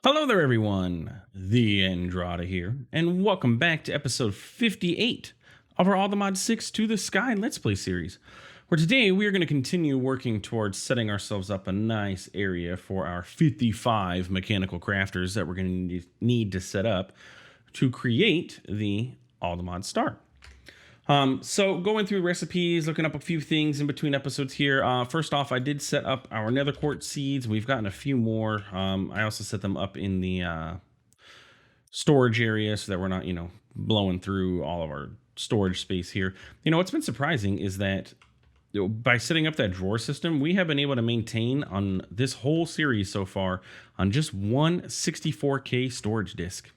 Hello there, everyone. TheAndrata here, and welcome back to episode 58 of our All the Mod 6 to the Sky Let's Play series, where today we are going to continue working towards setting ourselves up a nice area for our 55 mechanical crafters that we're going to need to set up to create the All the Mod Star. So going through recipes, looking up a few things in between episodes here. First off, I did set up our nether quartz seeds. We've gotten a few more. I also set them up in the storage area so that we're not, blowing through all of our storage space here. What's been surprising is that by setting up that drawer system, we have been able to maintain on this whole series so far on just one 64K storage disk.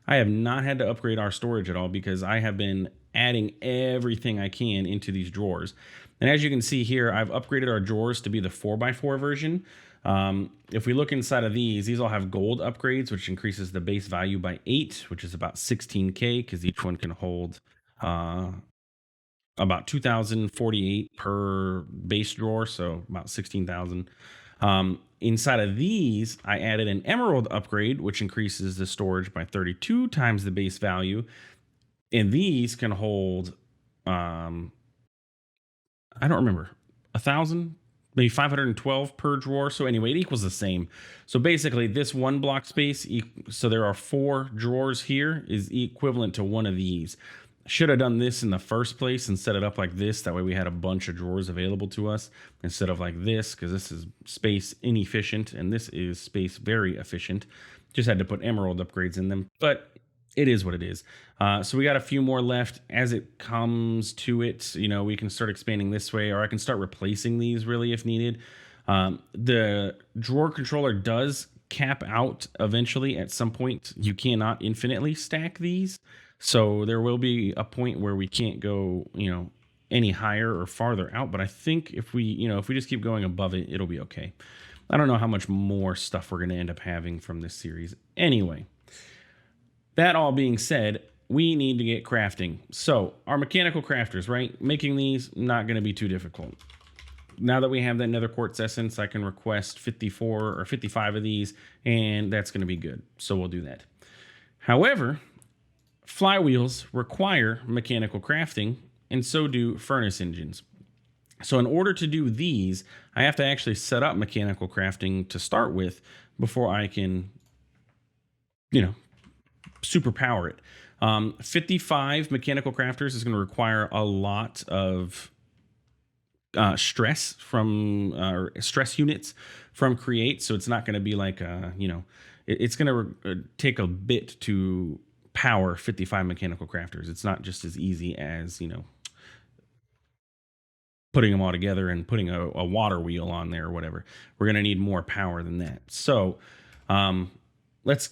I have not had to upgrade our storage at all because I have been adding everything I can into these drawers. And as you can see here, I've upgraded our drawers to be the 4x4 version. If we look inside of these all have gold upgrades, which increases the base value by 8, which is about 16K because each one can hold about 2,048 per base drawer, so about 16,000. Inside of these, I added an emerald upgrade, which increases the storage by 32 times the base value. And these can hold, I don't remember, 1,000, maybe 512 per drawer. So anyway, it equals the same. So basically, this one block space, so there are 4 drawers here, is equivalent to one of these. Should have done this in the first place and set it up like this. That way we had a bunch of drawers available to us instead of like this, because this is space inefficient and this is space very efficient. Just had to put emerald upgrades in them, but it is what it is. So we got a few more left. As it comes to it, we can start expanding this way, or I can start replacing these really if needed. The drawer controller does cap out eventually at some point. You cannot infinitely stack these. So there will be a point where we can't go, any higher or farther out. But I think if we just keep going above it, it'll be okay. I don't know how much more stuff we're going to end up having from this series. Anyway, that all being said, we need to get crafting. So our mechanical crafters, right? Making these, not going to be too difficult. Now that we have that nether quartz essence, I can request 54 or 55 of these, and that's going to be good. So we'll do that. However, flywheels require mechanical crafting, and so do furnace engines. So in order to do these, I have to actually set up mechanical crafting to start with before I can, superpower it. 55 mechanical crafters is going to require a lot of stress units from create. So it's not going to be like it's going to take a bit to power 55 mechanical crafters. It's not just as easy as putting them all together and putting a water wheel on there or whatever. We're going to need more power than that. So let's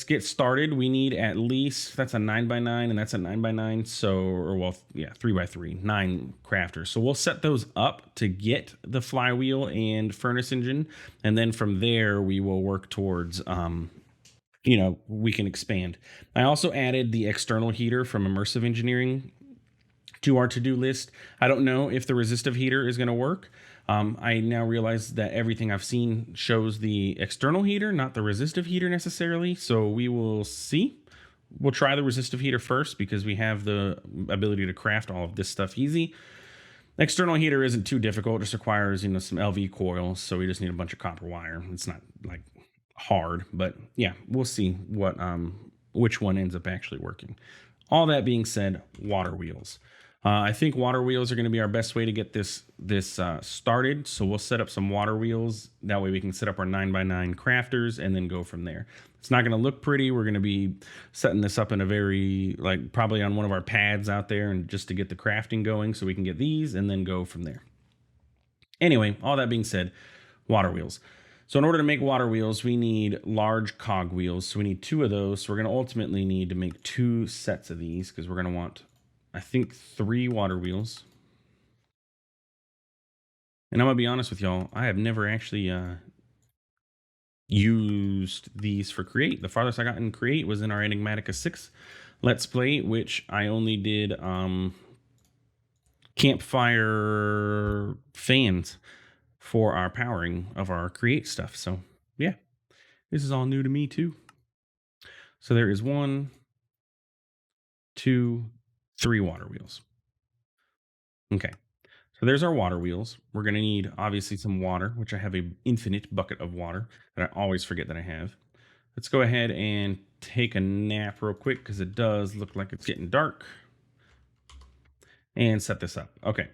get started. We need at least, that's a 9x9 and that's a 9x9. So, 3x3, 9 crafters. So we'll set those up to get the flywheel and furnace engine. And then from there, we will work towards, we can expand. I also added the external heater from Immersive Engineering to our to-do list. I don't know if the resistive heater is going to work. I now realize that everything I've seen shows the external heater, not the resistive heater necessarily. So we will see. We'll try the resistive heater first because we have the ability to craft all of this stuff easy. The external heater isn't too difficult. It just requires, some LV coils. So we just need a bunch of copper wire. It's not like hard, but yeah, we'll see which one ends up actually working. All that being said, water wheels. I think water wheels are going to be our best way to get this started. So we'll set up some water wheels. That way we can set up our 9x9 crafters and then go from there. It's not going to look pretty. We're going to be setting this up in a very, probably on one of our pads out there, and just to get the crafting going so we can get these and then go from there. Anyway, all that being said, water wheels. So in order to make water wheels, we need large cog wheels. So we need 2 of those. So we're going to ultimately need to make 2 sets of these because we're going to want, I think, 3 water wheels. And I'm going to be honest with y'all, I have never actually used these for create. The farthest I got in create was in our Enigmatica 6 Let's Play, which I only did campfire fans for our powering of our create stuff. So yeah, This is all new to me too. So there is 1, 2, 3 water wheels. Okay. So there's our water wheels. We're going to need obviously some water, which I have a infinite bucket of water that I always forget that I have. Let's go ahead and take a nap real quick because it does look like it's getting dark, and set this up. Okay.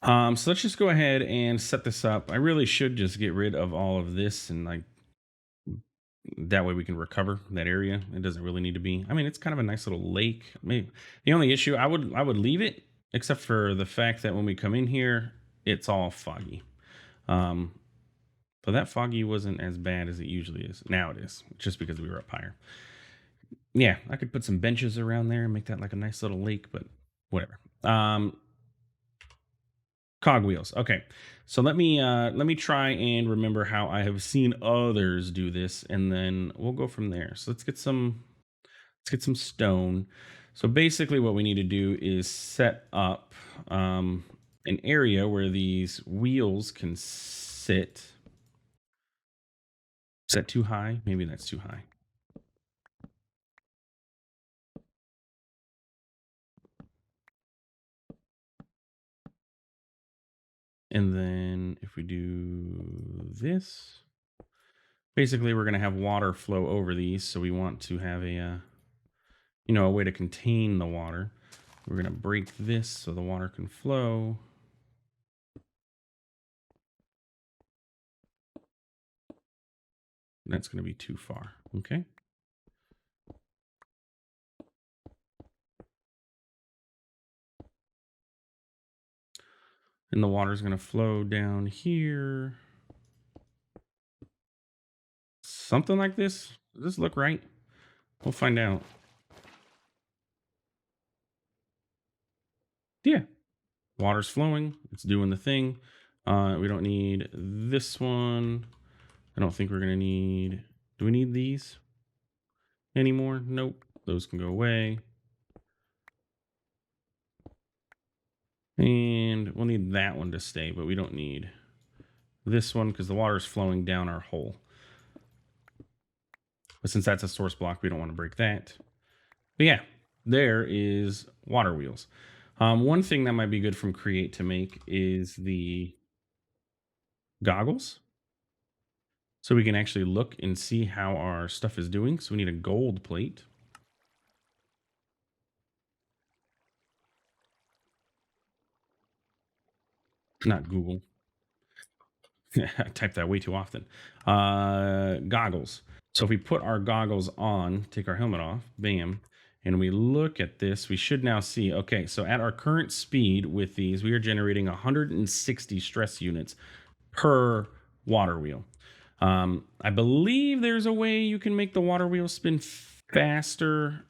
So let's just go ahead and set this up. I really should just get rid of all of this, and like that way we can recover that area. It doesn't really need to be. I mean, it's kind of a nice little lake. Maybe the only issue I would leave it, except for the fact that when we come in here, it's all foggy. Um, but that foggy wasn't as bad as it usually is. Now it is, just because we were up higher. Yeah, I could put some benches around there and make that like a nice little lake, but whatever. Cogwheels. Okay. So let me try and remember how I have seen others do this, and then we'll go from there. So let's get some stone. So basically what we need to do is set up an area where these wheels can sit. Is that too high? Maybe that's too high. And then if we do this, basically we're going to have water flow over these. So we want to have a way to contain the water. We're going to break this so the water can flow. That's going to be too far. Okay. And the water is going to flow down here. Something like this. Does this look right? We'll find out. Yeah. Water's flowing. It's doing the thing. We don't need this one. I don't think we're going to need... Do we need these anymore? Nope. Those can go away. And we'll need that one to stay, but we don't need this one because the water is flowing down our hole. But since that's a source block, we don't want to break that. But yeah, there is water wheels. One thing that might be good from Create to make is the goggles. So we can actually look and see how our stuff is doing. So we need a gold plate. Not Google. I type that way too often. Goggles. So if we put our goggles on, take our helmet off, bam, and we look at this, we should now see, okay, so at our current speed with these, we are generating 160 stress units per water wheel. I believe there's a way you can make the water wheel spin faster.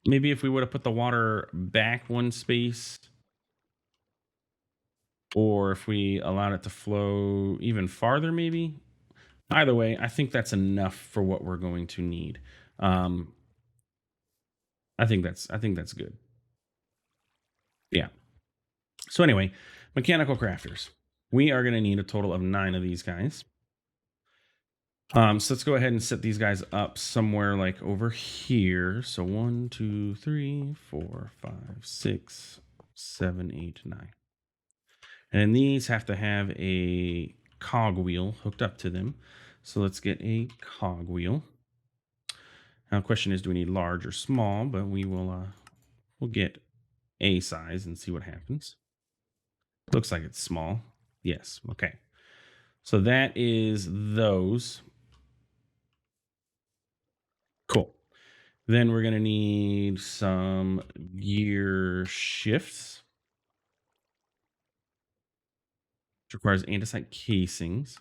Maybe if we would have put the water back one space, or if we allowed it to flow even farther, maybe. Either way, I think that's enough for what we're going to need. I think that's good. Yeah. So anyway, mechanical crafters. We are going to need a total of 9 of these guys. So let's go ahead and set these guys up somewhere like over here. So 1, 2, 3, 4, 5, 6, 7, 8, 9. And these have to have a cogwheel hooked up to them. So let's get a cogwheel. Now the question is, do we need large or small? But we'll get a size and see what happens. Looks like it's small. Yes. Okay. So that is those. Cool. Then we're going to need some gear shifts, which requires andesite casings.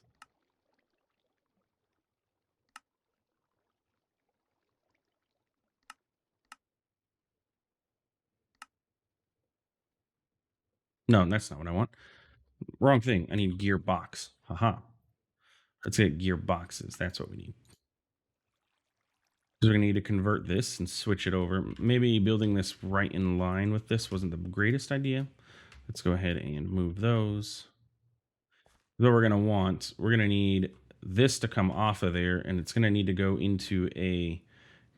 No, that's not what I want. Wrong thing. I need gearbox. Haha. Let's get gearboxes. That's what we need. Because we're going to need to convert this and switch it over. Maybe building this right in line with this wasn't the greatest idea. Let's go ahead and move those. What we're going to need this to come off of there, and it's going to need to go into a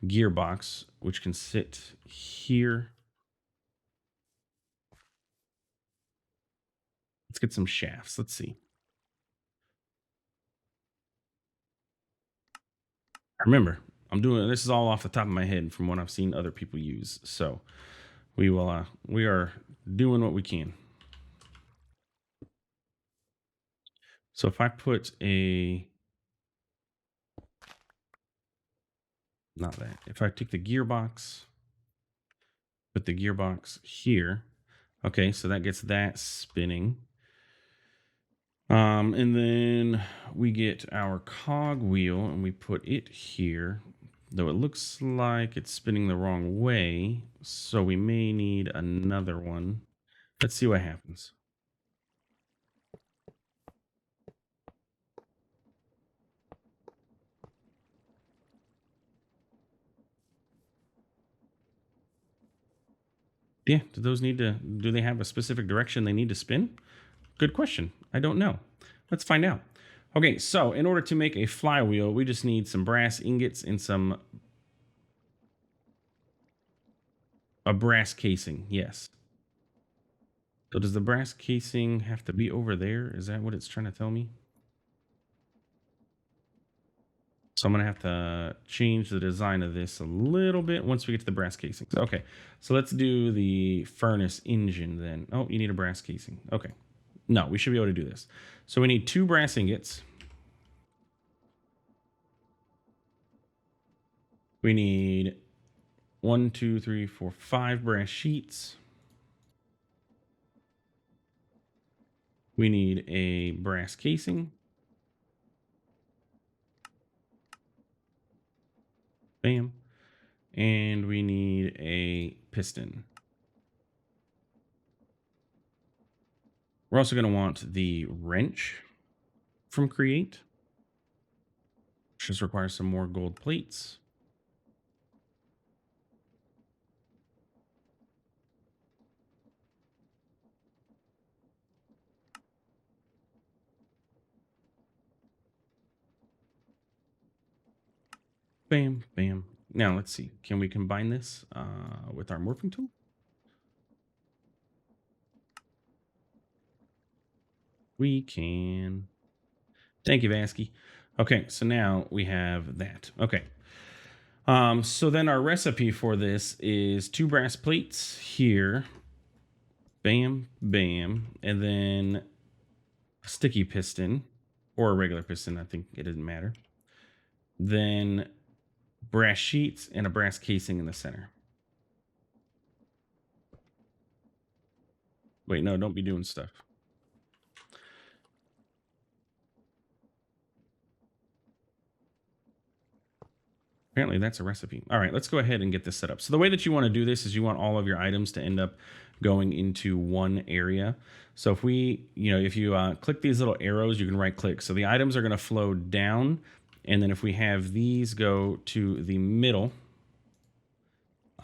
gearbox, which can sit here. Let's get some shafts. Let's see. Remember, I'm doing this is all off the top of my head from what I've seen other people use. So we are doing what we can. So if I put not that, if I take the gearbox, put the gearbox here, okay, so that gets that spinning. And then we get our cog wheel and we put it here, though it looks like it's spinning the wrong way. So we may need another one. Let's see what happens. Yeah, do they have a specific direction they need to spin? Good question. I don't know. Let's find out. Okay, so in order to make a flywheel, we just need some brass ingots and a brass casing. Yes. So does the brass casing have to be over there? Is that what it's trying to tell me? So I'm going to have to change the design of this a little bit once we get to the brass casings. Okay, so let's do the furnace engine then. Oh, you need a brass casing. Okay. No, we should be able to do this. So we need 2 brass ingots. We need 1, 2, 3, 4, 5 brass sheets. We need a brass casing. Bam. And we need a piston. We're also going to want the wrench from Create, which just requires some more gold plates. Bam, bam. Now let's see. Can we combine this with our morphing tool? We can. Thank you, Vasky. Okay, so now we have that. Okay. So then our recipe for this is 2 brass plates here. Bam, bam. And then a sticky piston or a regular piston. I think it doesn't matter. Then brass sheets and a brass casing in the center. Wait, no, don't be doing stuff. Apparently that's a recipe. All right, let's go ahead and get this set up. So the way that you want to do this is you want all of your items to end up going into one area. So if if you click these little arrows, you can right click. So the items are going to flow down. And then if we have these go to the middle,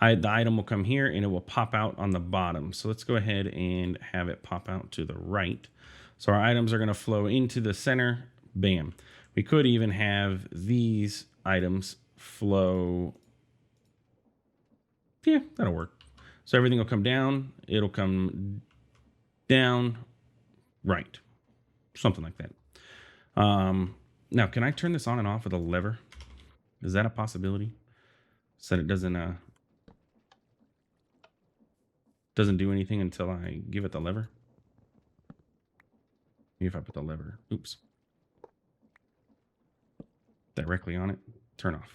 the item will come here and it will pop out on the bottom. So let's go ahead and have it pop out to the right. So our items are going to flow into the center. Bam. We could even have these items flow. Yeah, that'll work. So everything will come down. It'll come down, right. Something like that. Now, can I turn this on and off with a lever? Is that a possibility? So that it doesn't do anything until I give it the lever. Maybe if I put the lever, oops, directly on it, turn off.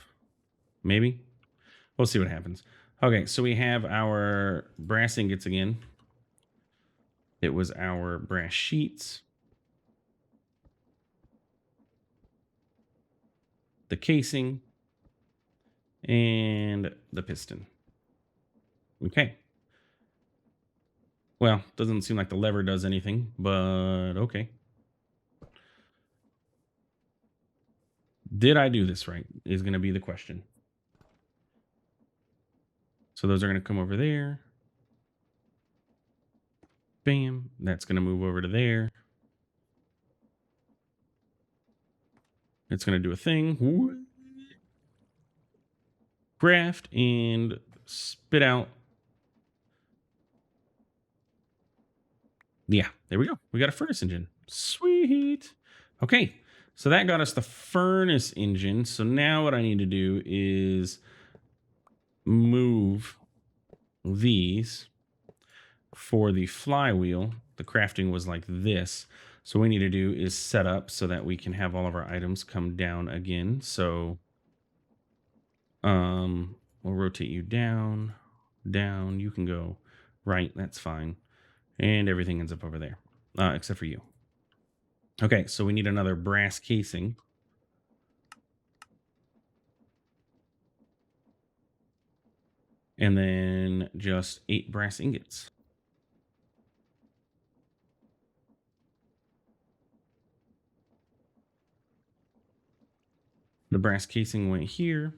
Maybe. We'll see what happens. Okay, so we have our brass ingots again. It was our brass sheets, the casing, and the piston. Okay. Well, doesn't seem like the lever does anything, but okay. Did I do this right? Is going to be the question. So those are going to come over there. Bam. That's going to move over to there. It's going to do a thing. Craft and spit out. Yeah, there we go. We got a furnace engine. Sweet. Okay, so that got us the furnace engine. So now what I need to do is move these for the flywheel. The crafting was like this. So what we need to do is set up so that we can have all of our items come down again. So we'll rotate you down, down. You can go right. That's fine. And everything ends up over there, except for you. Okay, so we need another brass casing. And then just 8 brass ingots. The brass casing went here,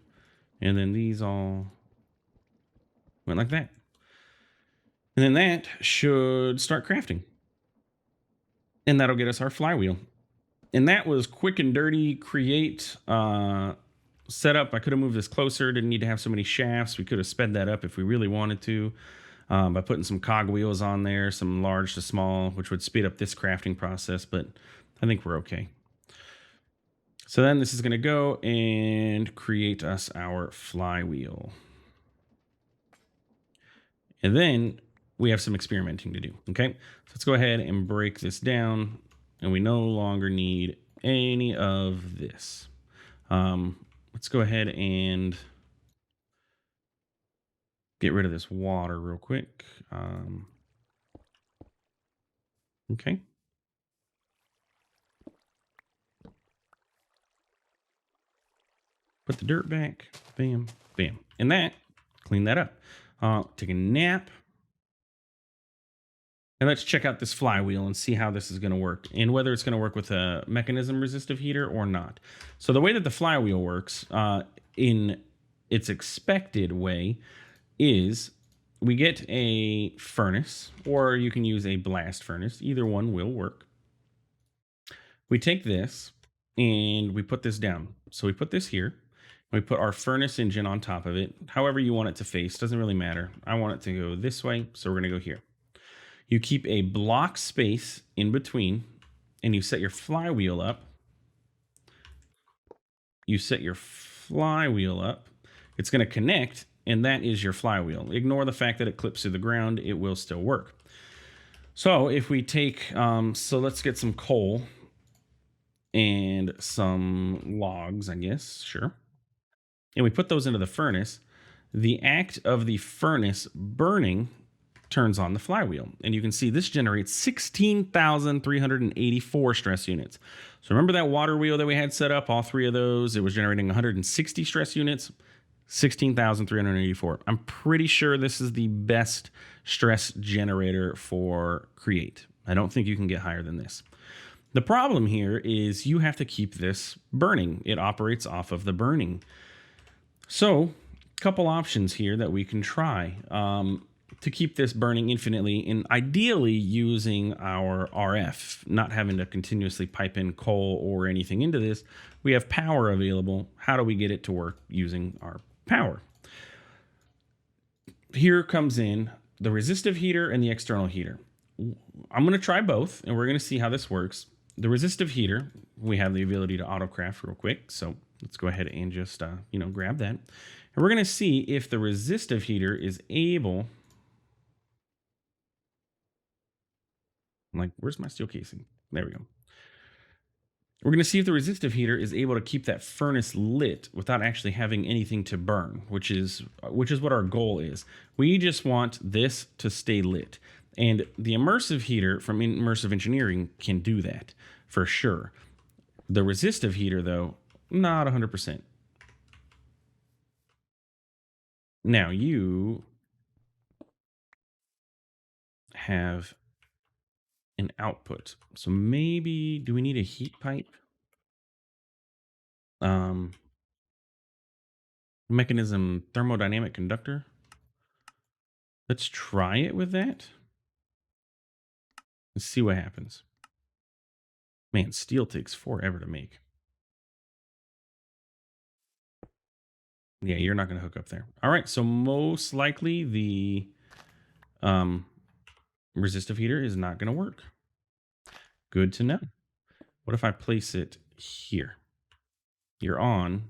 and then these all went like that. And then that should start crafting. And that'll get us our flywheel. And that was quick and dirty create setup. I could have moved this closer. Didn't need to have so many shafts. We could have sped that up if we really wanted to by putting some cog wheels on there, some large to small, which would speed up this crafting process. But I think we're okay. So then this is going to go and create us our flywheel. And then we have some experimenting to do. Okay, so let's go ahead and break this down. And we no longer need any of this. Let's go ahead and get rid of this water real quick. Okay. Put the dirt back. Bam, bam. And that, clean that up. Take a nap. And let's check out this flywheel and see how this is going to work and whether it's going to work with a mechanism resistive heater or not. So the way that the flywheel works in its expected way is we get a furnace, or you can use a blast furnace. Either one will work. We take this and we put this down. So we put this here. We put our furnace engine on top of it. However you want it to face, doesn't really matter. I want it to go this way, so we're going to go here. You keep a block space in between, and you set your flywheel up. You set your flywheel up. It's going to connect, and that is your flywheel. Ignore the fact that it clips to the ground. It will still work. So if we take, so let's get some coal and some logs, I guess, sure. And we put those into the furnace. The act of the furnace burning turns on the flywheel. And you can see this generates 16,384 stress units. So remember that water wheel that we had set up, all 3 of those, it was generating 160 stress units, 16,384. I'm pretty sure this is the best stress generator for Create. I don't think you can get higher than this. The problem here is you have to keep this burning. It operates off of the burning. So a couple options here that we can try. To keep this burning infinitely, and ideally using our RF, not having to continuously pipe in coal or anything into this. We have power available. How do we get it to work using our power? Here comes in the resistive heater and the external heater. I'm going to try both, and we're going to see how this works. The resistive heater, we have the ability to autocraft real quick, so let's go ahead and just grab that. And we're going to see if the resistive heater is able... Like, where's my steel casing? There we go. We're going to see if the resistive heater is able to keep that furnace lit without actually having anything to burn, which is what our goal is. We just want this to stay lit. And the immersive heater from Immersive Engineering can do that for sure. The resistive heater, though, not 100%. Now you have an output. So maybe, do we need a heat pipe? Mechanism thermodynamic conductor. Let's try it with that. Let's see what happens. Man, steel takes forever to make. Yeah, you're not going to hook up there. All right, so most likely the um, resistive heater is not going to work. Good to know. What if I place it here? You're on,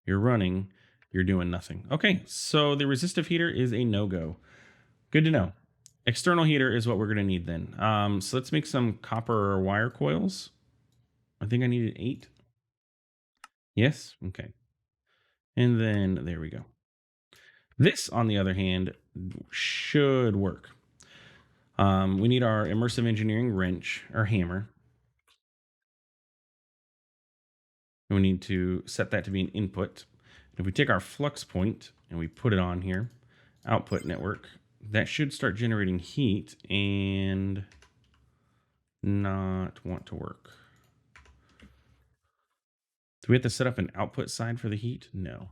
you're running, you're doing nothing. Okay, so the resistive heater is a no-go. Good to know. External heater is what we're going to need then. So let's make some copper wire coils. I think I needed 8. Yes? Okay. And then there we go. This, on the other hand, should work. We need our immersive engineering wrench or hammer. And we need to set that to be an input. If we take our flux point and we put it on here, output network, that should start generating heat and not want to work. Do we have to set up an output side for the heat? No.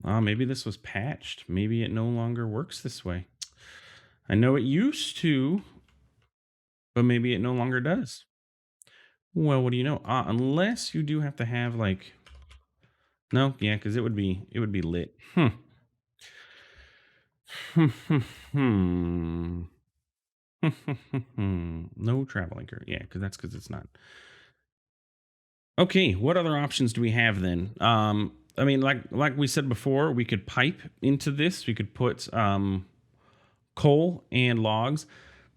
Maybe this was patched. Maybe it no longer works this way. I know it used to, but maybe it no longer does. Well, what do you know? Unless you do have to have like, no, yeah, because it would be lit. Hmm. No travel anchor. Yeah, because it's not. Okay, what other options do we have then? I mean, like we said before, we could pipe into this. We could put coal and logs.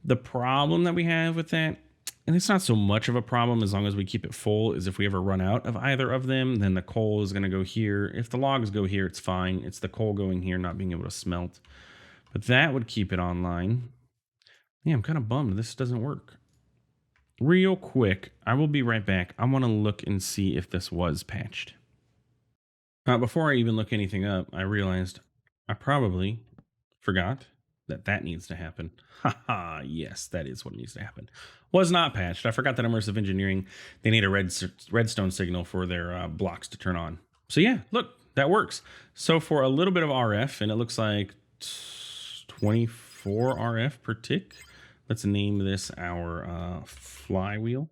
The problem that we have with that, and it's not so much of a problem as long as we keep it full, is if we ever run out of either of them, then the coal is going to go here. If the logs go here, it's fine. It's the coal going here, not being able to smelt. But that would keep it online. Yeah, I'm kind of bummed this doesn't work. Real quick, I will be right back. I want to look and see if this was patched. Before I even look anything up, I realized I probably forgot that needs to happen. Haha, yes, that is what needs to happen. Was not patched. I forgot that immersive engineering, they need a redstone signal for their blocks to turn on. So yeah, look, that works. So for a little bit of RF, and it looks like 24 RF per tick. Let's name this our flywheel.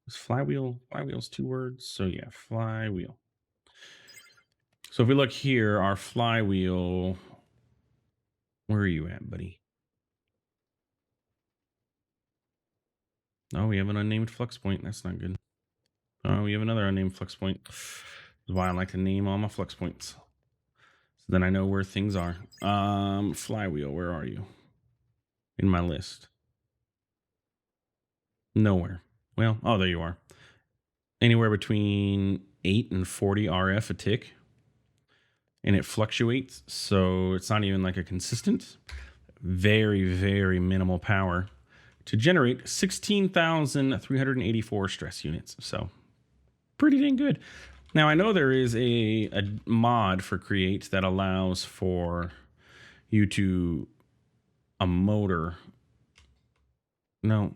Is flywheel's 2 words? So yeah, flywheel. So if we look here, our flywheel, where are you at, buddy? Oh, we have an unnamed flux point. That's not good. Oh, we have another unnamed flux point. That's why I like to name all my flux points. So then I know where things are. Flywheel, where are you? In my list. Nowhere. Well, oh, there you are. Anywhere between 8 and 40 RF a tick. And it fluctuates. So it's not even like a consistent. Very, very minimal power to generate 16,384 stress units. So pretty dang good. Now I know there is a mod for Create that allows for you to a motor. No,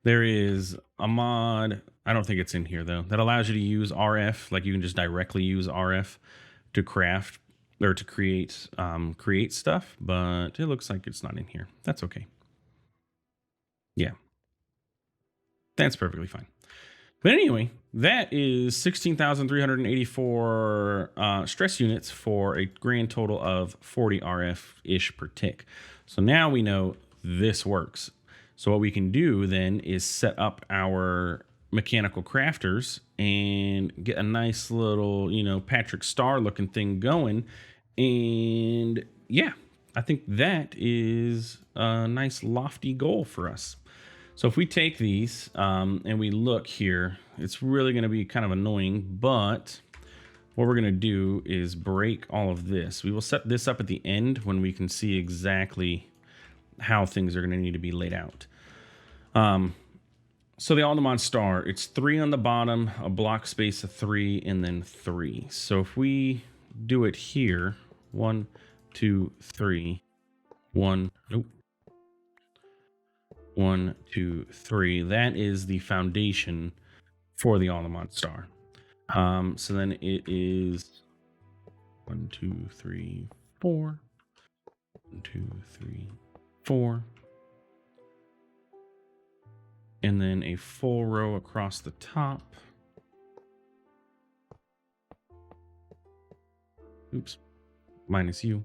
there is a mod. I don't think it's in here though. That allows you to use RF. Like you can just directly use RF to craft or to create stuff. But it looks like it's not in here. That's okay. Yeah, that's perfectly fine. But anyway, that is 16,384 stress units for a grand total of 40 RF-ish per tick. So now we know this works. So what we can do then is set up our mechanical crafters and get a nice little, Patrick Star looking thing going. And yeah, I think that is a nice lofty goal for us. So if we take these and we look here, it's really going to be kind of annoying, but what we're going to do is break all of this. We will set this up at the end when we can see exactly how things are going to need to be laid out. So the Altamont star, it's 3 on the bottom, a block space of 3, and then 3. So if we do it here, 1, 2, 3, 1, nope. 1, 2, 3. That is the foundation for the Altamont star. So then it is 1, 2, 3, 4. 1, 2, 3, 4. And then a full row across the top. Oops. Minus U.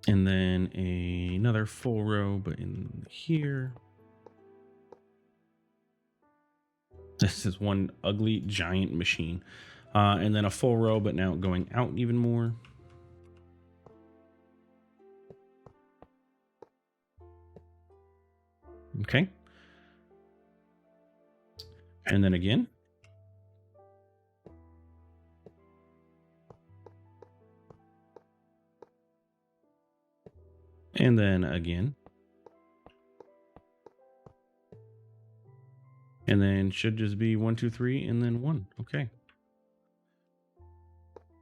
And then another full row, but in here. This is one ugly giant machine. And then a full row, but now going out even more. Okay. And then again. And then again. And then should just be 1, 2, 3, and then 1. Okay.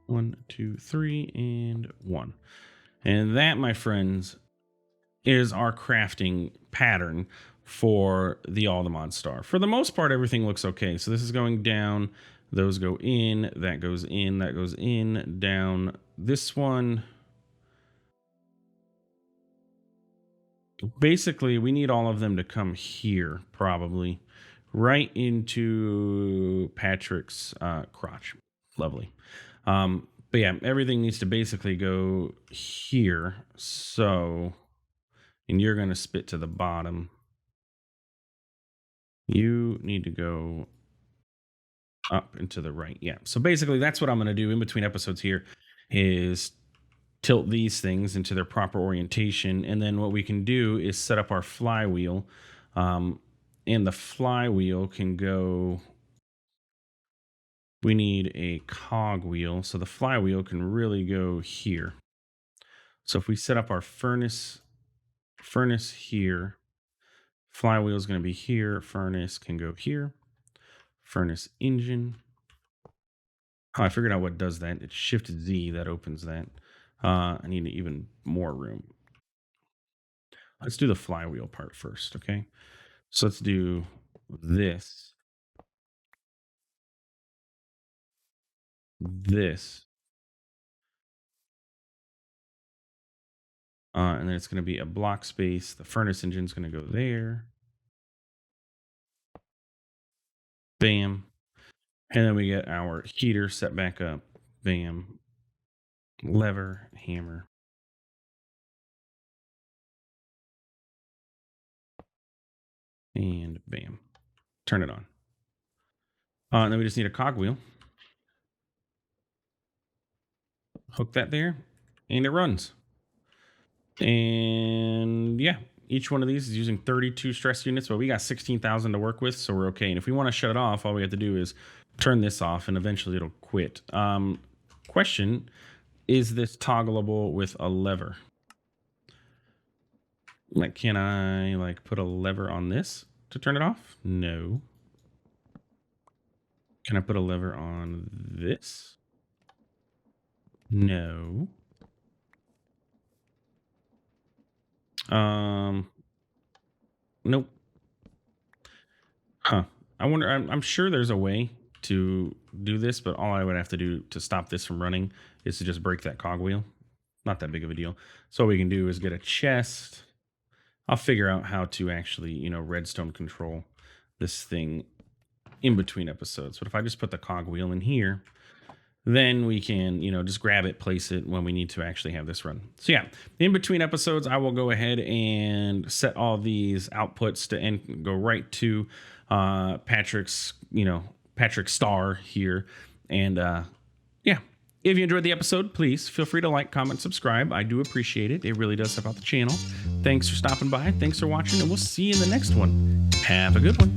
1, 2, 3, and 1. And that, my friends, is our crafting pattern for the Aldemont star. For the most part, everything looks okay. So this is going down. Those go in. That goes in. That goes in. Down. This one. Basically, we need all of them to come here, probably. Right into Patrick's crotch. Lovely. But yeah, everything needs to basically go here. So, and you're going to spit to the bottom. You need to go up and to the right. Yeah. So basically that's what I'm going to do in between episodes here is tilt these things into their proper orientation. And then what we can do is set up our flywheel. And the flywheel can go, we need a cog wheel. So the flywheel can really go here. So if we set up our furnace here, flywheel is going to be here. Furnace can go here. Furnace engine. Oh, I figured out what does that. It's Shift Z that opens that. I need even more room. Let's do the flywheel part first, okay? So let's do this. This. And then it's going to be a block space. The furnace engine is going to go there. Bam. And then we get our heater set back up. Bam. Lever, hammer. And bam. Turn it on. And then we just need a cogwheel. Hook that there. And it runs. And yeah, each one of these is using 32 stress units, but we got 16,000 to work with, so we're okay. And if we want to shut it off, all we have to do is turn this off, and eventually it'll quit. Question, is this toggleable with a lever? Like, can I like put a lever on this to turn it off? No. Can I put a lever on this? No. Nope. Huh. I wonder, I'm sure there's a way to do this, but all I would have to do to stop this from running is to just break that cogwheel. Not that big of a deal. So what we can do is get a chest. I'll figure out how to actually, redstone control this thing in between episodes. But if I just put the cogwheel in here, then we can, just grab it, place it when we need to actually have this run. So yeah, in between episodes, I will go ahead and set all these outputs to go right to Patrick's star here. And yeah, if you enjoyed the episode, please feel free to like, comment, subscribe. I do appreciate it. It really does help out the channel. Thanks for stopping by. Thanks for watching, and we'll see you in the next one. Have a good one.